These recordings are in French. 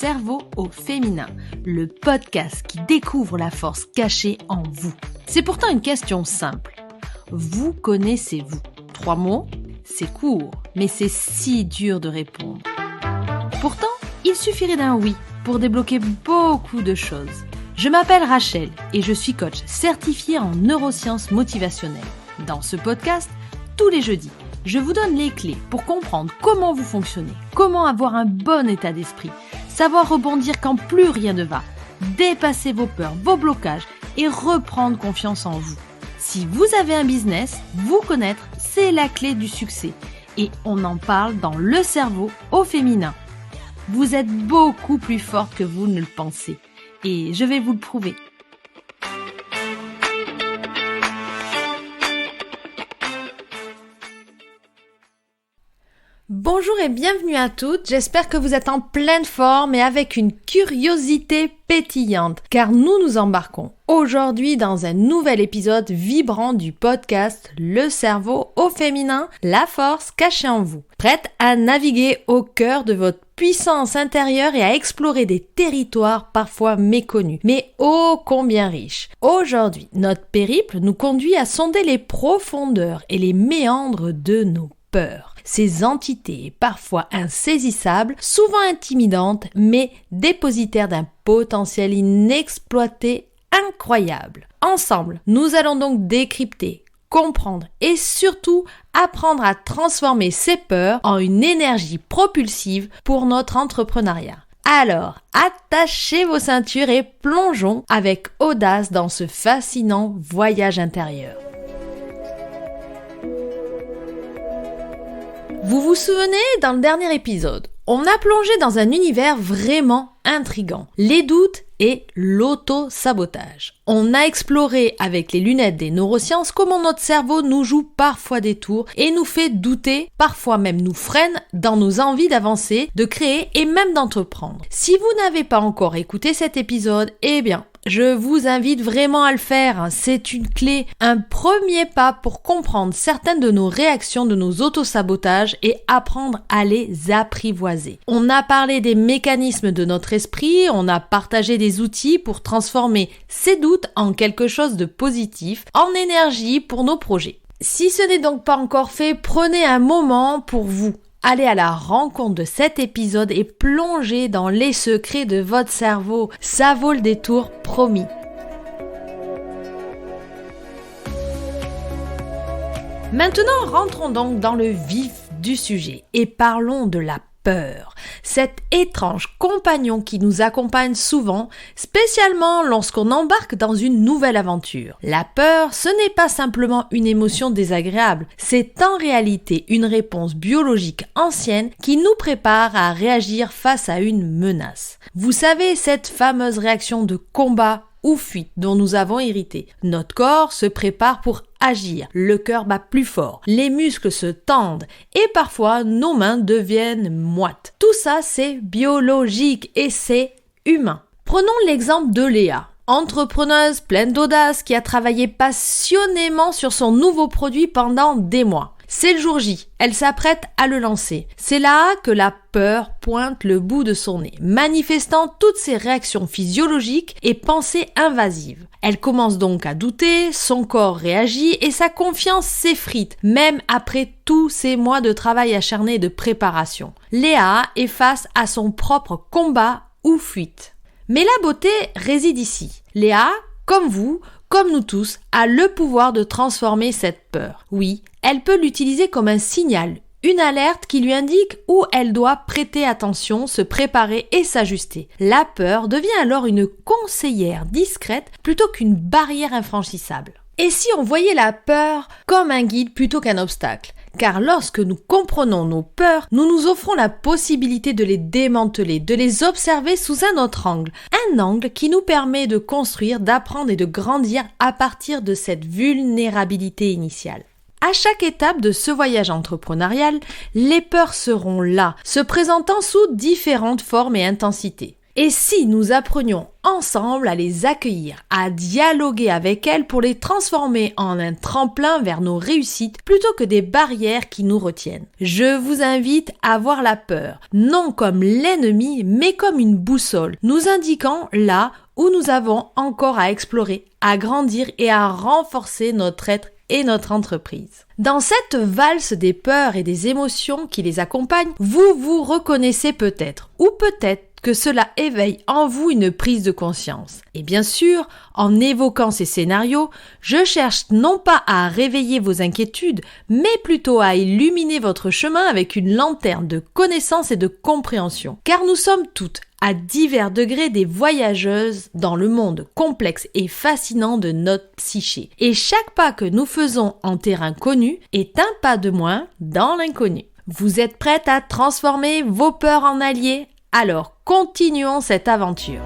cerveau au féminin, le podcast qui découvre la force cachée en vous. C'est pourtant une question simple. Vous connaissez-vous ? 3 mots ? C'est court, mais c'est si dur de répondre. Pourtant, il suffirait d'un oui pour débloquer beaucoup de choses. Je m'appelle Rachel et je suis coach certifiée en neurosciences motivationnelles. Dans ce podcast, tous les jeudis, je vous donne les clés pour comprendre comment vous fonctionnez, comment avoir un bon état d'esprit, savoir rebondir quand plus rien ne va, dépasser vos peurs, vos blocages et reprendre confiance en vous. Si vous avez un business, vous connaître, c'est la clé du succès. Et on en parle dans le cerveau au féminin. Vous êtes beaucoup plus forte que vous ne le pensez. Et je vais vous le prouver. Bonjour et bienvenue à toutes, j'espère que vous êtes en pleine forme et avec une curiosité pétillante, car nous embarquons aujourd'hui dans un nouvel épisode vibrant du podcast Le cerveau au féminin, la force cachée en vous. Prête à naviguer au cœur de votre puissance intérieure et à explorer des territoires parfois méconnus, mais ô combien riches. Aujourd'hui, notre périple nous conduit à sonder les profondeurs et les méandres de nos peurs. Ces entités parfois insaisissables, souvent intimidantes, mais dépositaires d'un potentiel inexploité incroyable. Ensemble, nous allons donc décrypter, comprendre et surtout apprendre à transformer ces peurs en une énergie propulsive pour notre entrepreneuriat. Alors, attachez vos ceintures et plongeons avec audace dans ce fascinant voyage intérieur. Vous vous souvenez, dans le dernier épisode, on a plongé dans un univers vraiment intriguant, les doutes et l'auto-sabotage. On a exploré avec les lunettes des neurosciences comment notre cerveau nous joue parfois des tours et nous fait douter, parfois même nous freine dans nos envies d'avancer, de créer et même d'entreprendre. Si vous n'avez pas encore écouté cet épisode, eh bien, je vous invite vraiment à le faire. C'est une clé, un premier pas pour comprendre certaines de nos réactions, de nos autosabotages et apprendre à les apprivoiser. On a parlé des mécanismes de notre esprit, on a partagé des outils pour transformer ces doutes en quelque chose de positif, en énergie pour nos projets. Si ce n'est donc pas encore fait, prenez un moment pour vous. Allez à la rencontre de cet épisode et plongez dans les secrets de votre cerveau. Ça vaut le détour, promis. Maintenant, rentrons donc dans le vif du sujet et parlons de la peur. Cet étrange compagnon qui nous accompagne souvent, spécialement lorsqu'on embarque dans une nouvelle aventure. La peur, ce n'est pas simplement une émotion désagréable, c'est en réalité une réponse biologique ancienne qui nous prépare à réagir face à une menace. Vous savez, cette fameuse réaction de combat ou fuite dont nous avons hérité. Notre corps se prépare pour agir, le cœur bat plus fort, les muscles se tendent et parfois nos mains deviennent moites. Tout ça c'est biologique et c'est humain. Prenons l'exemple de Léa, entrepreneuse pleine d'audace qui a travaillé passionnément sur son nouveau produit pendant des mois. C'est le jour J, elle s'apprête à le lancer. C'est là que la peur pointe le bout de son nez, manifestant toutes ses réactions physiologiques et pensées invasives. Elle commence donc à douter, son corps réagit et sa confiance s'effrite, même après tous ces mois de travail acharné et de préparation. Léa est face à son propre combat ou fuite. Mais la beauté réside ici. Léa, comme vous, comme nous tous, a le pouvoir de transformer cette peur. Oui, elle peut l'utiliser comme un signal, une alerte qui lui indique où elle doit prêter attention, se préparer et s'ajuster. La peur devient alors une conseillère discrète plutôt qu'une barrière infranchissable. Et si on voyait la peur comme un guide plutôt qu'un obstacle ? Car lorsque nous comprenons nos peurs, nous nous offrons la possibilité de les démanteler, de les observer sous un autre angle. Un angle qui nous permet de construire, d'apprendre et de grandir à partir de cette vulnérabilité initiale. À chaque étape de ce voyage entrepreneurial, les peurs seront là, se présentant sous différentes formes et intensités. Et si nous apprenions ensemble à les accueillir, à dialoguer avec elles pour les transformer en un tremplin vers nos réussites plutôt que des barrières qui nous retiennent. Je vous invite à voir la peur, non comme l'ennemi, mais comme une boussole, nous indiquant là où nous avons encore à explorer, à grandir et à renforcer notre être et notre entreprise. Dans cette valse des peurs et des émotions qui les accompagnent, vous vous reconnaissez peut-être, ou peut-être que cela éveille en vous une prise de conscience. Et bien sûr, en évoquant ces scénarios, je cherche non pas à réveiller vos inquiétudes, mais plutôt à illuminer votre chemin avec une lanterne de connaissance et de compréhension. Car nous sommes toutes, à divers degrés, des voyageuses dans le monde complexe et fascinant de notre psyché. Et chaque pas que nous faisons en terrain connu est un pas de moins dans l'inconnu. Vous êtes prête à transformer vos peurs en alliés ? Alors, continuons cette aventure.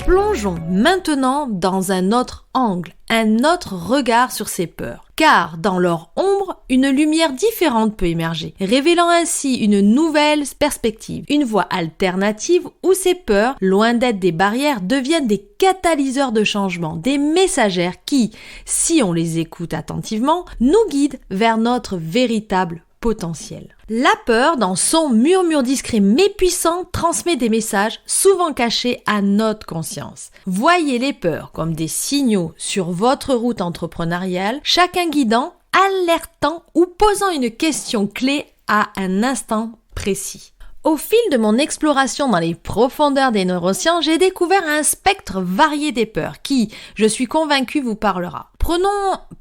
Plongeons maintenant dans un autre angle, un autre regard sur ces peurs. Car dans leur ombre, une lumière différente peut émerger, révélant ainsi une nouvelle perspective, une voie alternative où ces peurs, loin d'être des barrières, deviennent des catalyseurs de changement, des messagères qui, si on les écoute attentivement, nous guident vers notre véritable potentiel. La peur, dans son murmure discret mais puissant, transmet des messages souvent cachés à notre conscience. Voyez les peurs comme des signaux sur votre route entrepreneuriale, chacun guidant, alertant ou posant une question clé à un instant précis. Au fil de mon exploration dans les profondeurs des neurosciences, j'ai découvert un spectre varié des peurs qui, je suis convaincue, vous parlera. Prenons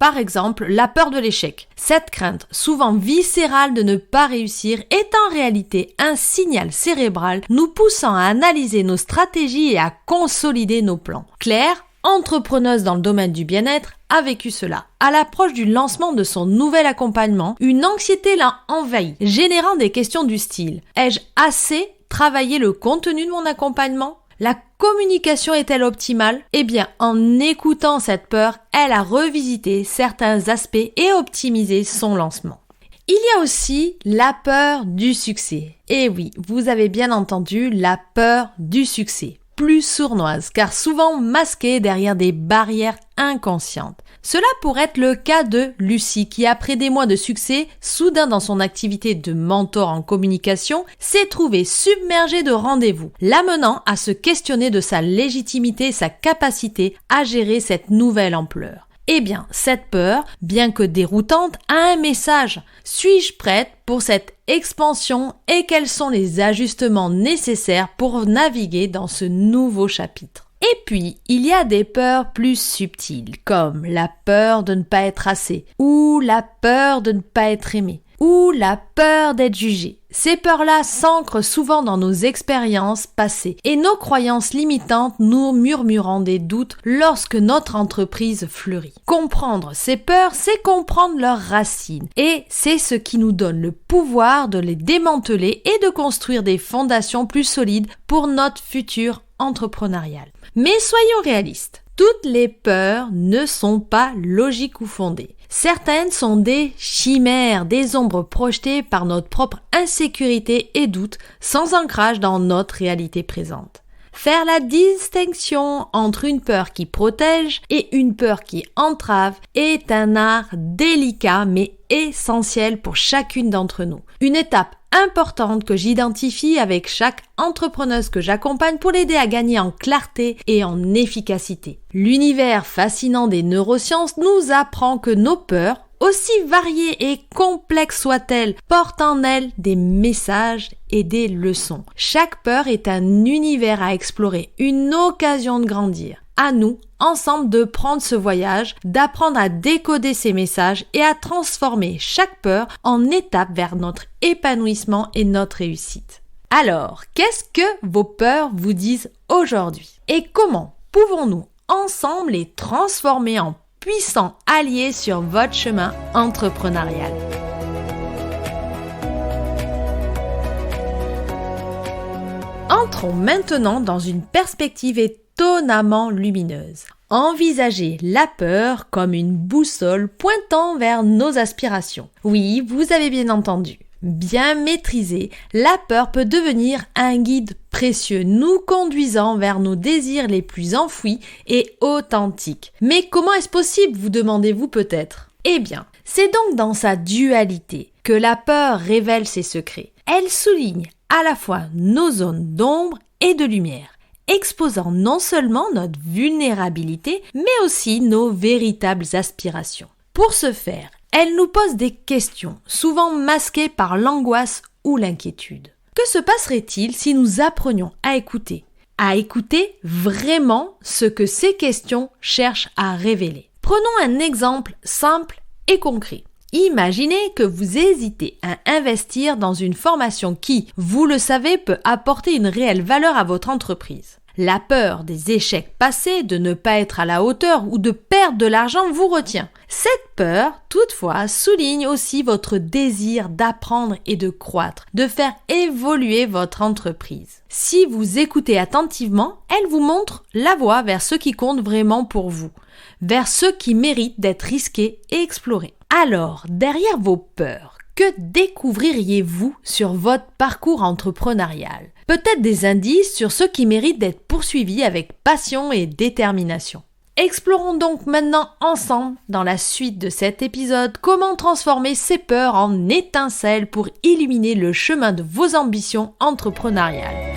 par exemple la peur de l'échec. Cette crainte, souvent viscérale de ne pas réussir, est en réalité un signal cérébral nous poussant à analyser nos stratégies et à consolider nos plans. Claire, entrepreneuse dans le domaine du bien-être, a vécu cela. À l'approche du lancement de son nouvel accompagnement, une anxiété l'a envahi, générant des questions du style « Ai-je assez travaillé le contenu de mon accompagnement ? La communication est-elle optimale ?» Eh bien, en écoutant cette peur, elle a revisité certains aspects et optimisé son lancement. Il y a aussi la peur du succès. Et oui, vous avez bien entendu, la peur du succès. Plus sournoise, car souvent masquée derrière des barrières inconscientes. Cela pourrait être le cas de Lucie, qui après des mois de succès, soudain dans son activité de mentor en communication, s'est trouvée submergée de rendez-vous, l'amenant à se questionner de sa légitimité et sa capacité à gérer cette nouvelle ampleur. Eh bien, cette peur, bien que déroutante, a un message. Suis-je prête pour cette expansion et quels sont les ajustements nécessaires pour naviguer dans ce nouveau chapitre? Et puis, il y a des peurs plus subtiles, comme la peur de ne pas être assez, ou la peur de ne pas être aimé, ou la peur d'être jugé. Ces peurs-là s'ancrent souvent dans nos expériences passées et nos croyances limitantes nous murmurant des doutes lorsque notre entreprise fleurit. Comprendre ces peurs, c'est comprendre leurs racines et c'est ce qui nous donne le pouvoir de les démanteler et de construire des fondations plus solides pour notre futur entrepreneurial. Mais soyons réalistes, toutes les peurs ne sont pas logiques ou fondées. Certaines sont des chimères, des ombres projetées par notre propre insécurité et doute, sans ancrage dans notre réalité présente. Faire la distinction entre une peur qui protège et une peur qui entrave est un art délicat mais essentiel pour chacune d'entre nous. Une étape importante que j'identifie avec chaque entrepreneuse que j'accompagne pour l'aider à gagner en clarté et en efficacité. L'univers fascinant des neurosciences nous apprend que nos peurs, aussi variées et complexes soient-elles, portent en elles des messages et des leçons. Chaque peur est un univers à explorer, une occasion de grandir. À nous, ensemble, de prendre ce voyage, d'apprendre à décoder ces messages et à transformer chaque peur en étape vers notre épanouissement et notre réussite. Alors, qu'est-ce que vos peurs vous disent aujourd'hui? Et comment pouvons-nous ensemble les transformer en puissants alliés sur votre chemin entrepreneurial? Entrons maintenant dans une perspective étonnamment lumineuse. Envisagez la peur comme une boussole pointant vers nos aspirations. Oui, vous avez bien entendu. Bien maîtrisée, la peur peut devenir un guide précieux, nous conduisant vers nos désirs les plus enfouis et authentiques. Mais comment est-ce possible, vous demandez-vous peut-être? Eh bien, c'est donc dans sa dualité que la peur révèle ses secrets. Elle souligne à la fois nos zones d'ombre et de lumière, exposant non seulement notre vulnérabilité, mais aussi nos véritables aspirations. Pour ce faire, elle nous pose des questions, souvent masquées par l'angoisse ou l'inquiétude. Que se passerait-il si nous apprenions à écouter vraiment ce que ces questions cherchent à révéler? Prenons un exemple simple et concret. Imaginez que vous hésitez à investir dans une formation qui, vous le savez, peut apporter une réelle valeur à votre entreprise. La peur des échecs passés, de ne pas être à la hauteur ou de perdre de l'argent vous retient. Cette peur, toutefois, souligne aussi votre désir d'apprendre et de croître, de faire évoluer votre entreprise. Si vous écoutez attentivement, elle vous montre la voie vers ce qui compte vraiment pour vous, vers ce qui mérite d'être risqué et exploré. Alors, derrière vos peurs, que découvririez-vous sur votre parcours entrepreneurial? Peut-être des indices sur ce qui mérite d'être poursuivi avec passion et détermination. Explorons donc maintenant ensemble, dans la suite de cet épisode, comment transformer ces peurs en étincelles pour illuminer le chemin de vos ambitions entrepreneuriales.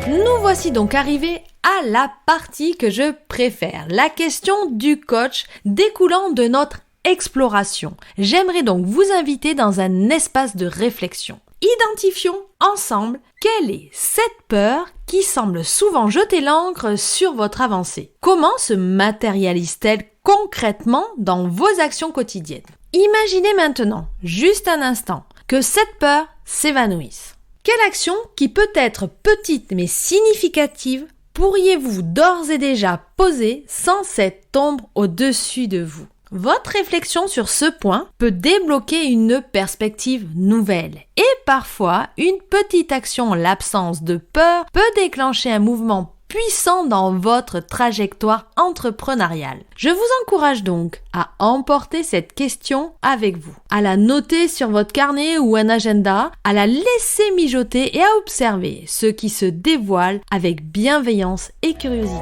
Nous voici donc arrivés à la partie que je préfère, la question du coach découlant de notre exploration. J'aimerais donc vous inviter dans un espace de réflexion. Identifions ensemble quelle est cette peur qui semble souvent jeter l'encre sur votre avancée. Comment se matérialise-t-elle concrètement dans vos actions quotidiennes? Imaginez maintenant, juste un instant, que cette peur s'évanouisse. Quelle action, qui peut être petite mais significative, pourriez-vous d'ores et déjà poser sans cette ombre au-dessus de vous? Votre réflexion sur ce point peut débloquer une perspective nouvelle. Et parfois, une petite action en l'absence de peur peut déclencher un mouvement puissant dans votre trajectoire entrepreneuriale. Je vous encourage donc à emporter cette question avec vous, à la noter sur votre carnet ou un agenda, à la laisser mijoter et à observer ce qui se dévoile avec bienveillance et curiosité.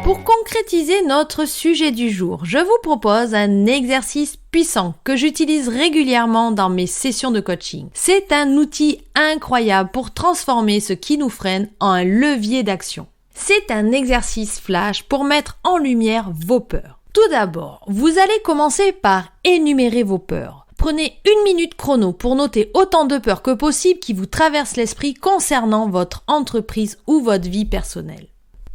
Pour concrétiser notre sujet du jour, je vous propose un exercice puissant que j'utilise régulièrement dans mes sessions de coaching. C'est un outil incroyable pour transformer ce qui nous freine en un levier d'action. C'est un exercice flash pour mettre en lumière vos peurs. Tout d'abord, vous allez commencer par énumérer vos peurs. Prenez 1 minute chrono pour noter autant de peurs que possible qui vous traversent l'esprit concernant votre entreprise ou votre vie personnelle.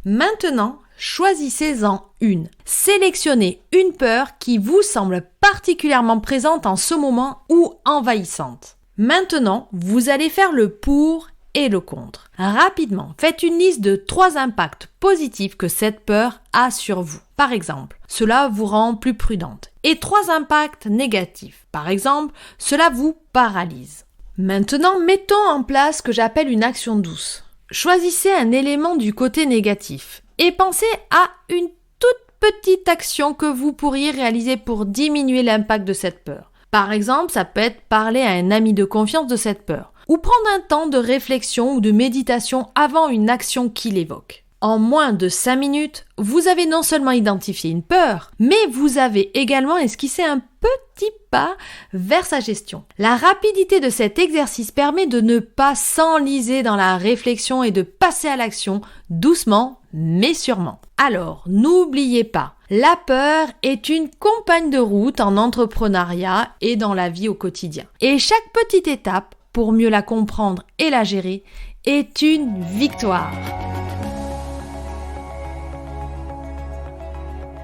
Maintenant, choisissez-en une. Sélectionnez une peur qui vous semble particulièrement présente en ce moment ou envahissante. Maintenant, vous allez faire le pour et le contre. Rapidement, faites une liste de 3 impacts positifs que cette peur a sur vous. Par exemple, cela vous rend plus prudente. Et 3 impacts négatifs. Par exemple, cela vous paralyse. Maintenant, mettons en place ce que j'appelle une action douce. Choisissez un élément du côté négatif et pensez à une toute petite action que vous pourriez réaliser pour diminuer l'impact de cette peur. Par exemple, ça peut être parler à un ami de confiance de cette peur ou prendre un temps de réflexion ou de méditation avant une action qui l'évoque. En moins de 5 minutes, vous avez non seulement identifié une peur, mais vous avez également esquissé un petit pas vers sa gestion. La rapidité de cet exercice permet de ne pas s'enliser dans la réflexion et de passer à l'action doucement mais sûrement. Alors, n'oubliez pas, la peur est une compagne de route en entrepreneuriat et dans la vie au quotidien. Et chaque petite étape, pour mieux la comprendre et la gérer, est une victoire.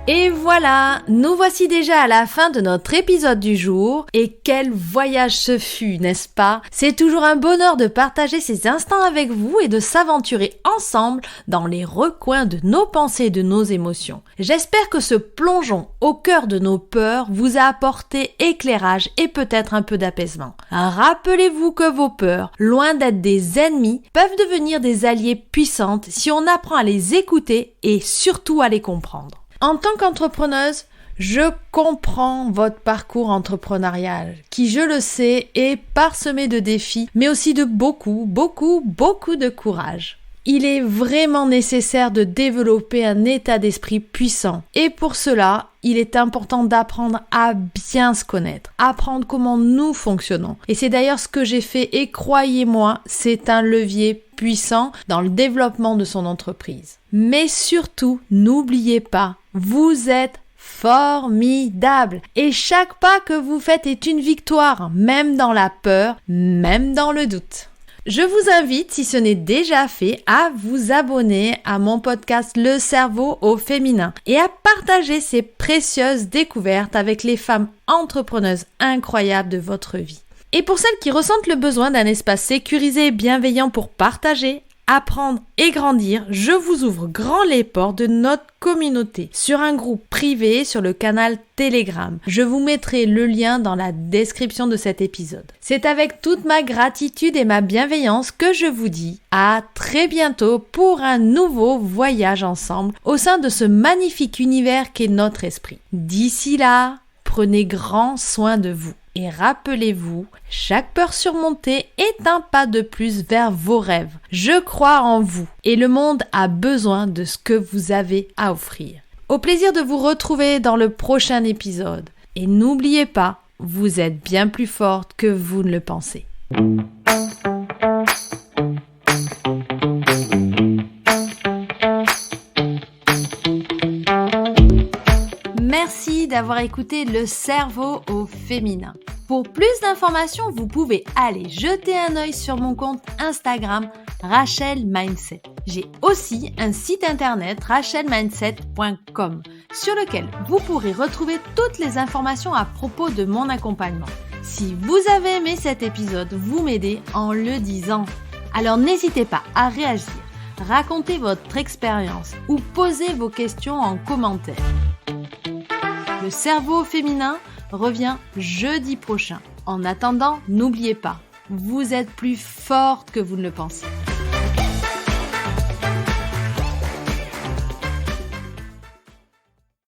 Et voilà, nous voici déjà à la fin de notre épisode du jour. Et quel voyage ce fut, n'est-ce pas? C'est toujours un bonheur de partager ces instants avec vous et de s'aventurer ensemble dans les recoins de nos pensées et de nos émotions. J'espère que ce plongeon au cœur de nos peurs vous a apporté éclairage et peut-être un peu d'apaisement. Rappelez-vous que vos peurs, loin d'être des ennemis, peuvent devenir des alliés puissantes si on apprend à les écouter et surtout à les comprendre. En tant qu'entrepreneuse, je comprends votre parcours entrepreneurial qui, je le sais, est parsemé de défis, mais aussi de beaucoup de courage. Il est vraiment nécessaire de développer un état d'esprit puissant. Et pour cela, il est important d'apprendre à bien se connaître, apprendre comment nous fonctionnons. Et c'est d'ailleurs ce que j'ai fait et croyez-moi, c'est un levier puissant dans le développement de son entreprise. Mais surtout, n'oubliez pas, vous êtes formidable et chaque pas que vous faites est une victoire, même dans la peur, même dans le doute. Je vous invite, si ce n'est déjà fait, à vous abonner à mon podcast Le cerveau au féminin et à partager ces précieuses découvertes avec les femmes entrepreneuses incroyables de votre vie. Et pour celles qui ressentent le besoin d'un espace sécurisé et bienveillant pour partager, apprendre et grandir, je vous ouvre grand les portes de notre communauté sur un groupe privé sur le canal Telegram. Je vous mettrai le lien dans la description de cet épisode. C'est avec toute ma gratitude et ma bienveillance que je vous dis à très bientôt pour un nouveau voyage ensemble au sein de ce magnifique univers qu'est notre esprit. D'ici là, prenez grand soin de vous. Et rappelez-vous, chaque peur surmontée est un pas de plus vers vos rêves. Je crois en vous et le monde a besoin de ce que vous avez à offrir. Au plaisir de vous retrouver dans le prochain épisode. Et n'oubliez pas, vous êtes bien plus forte que vous ne le pensez. Merci d'avoir écouté Le cerveau au féminin. Pour plus d'informations, vous pouvez aller jeter un œil sur mon compte Instagram Rachel Mindset. J'ai aussi un site internet rachelmindset.com sur lequel vous pourrez retrouver toutes les informations à propos de mon accompagnement. Si vous avez aimé cet épisode, vous m'aidez en le disant. Alors n'hésitez pas à réagir, raconter votre expérience ou poser vos questions en commentaire. Le cerveau féminin revient jeudi prochain. En attendant, n'oubliez pas, vous êtes plus forte que vous ne le pensez.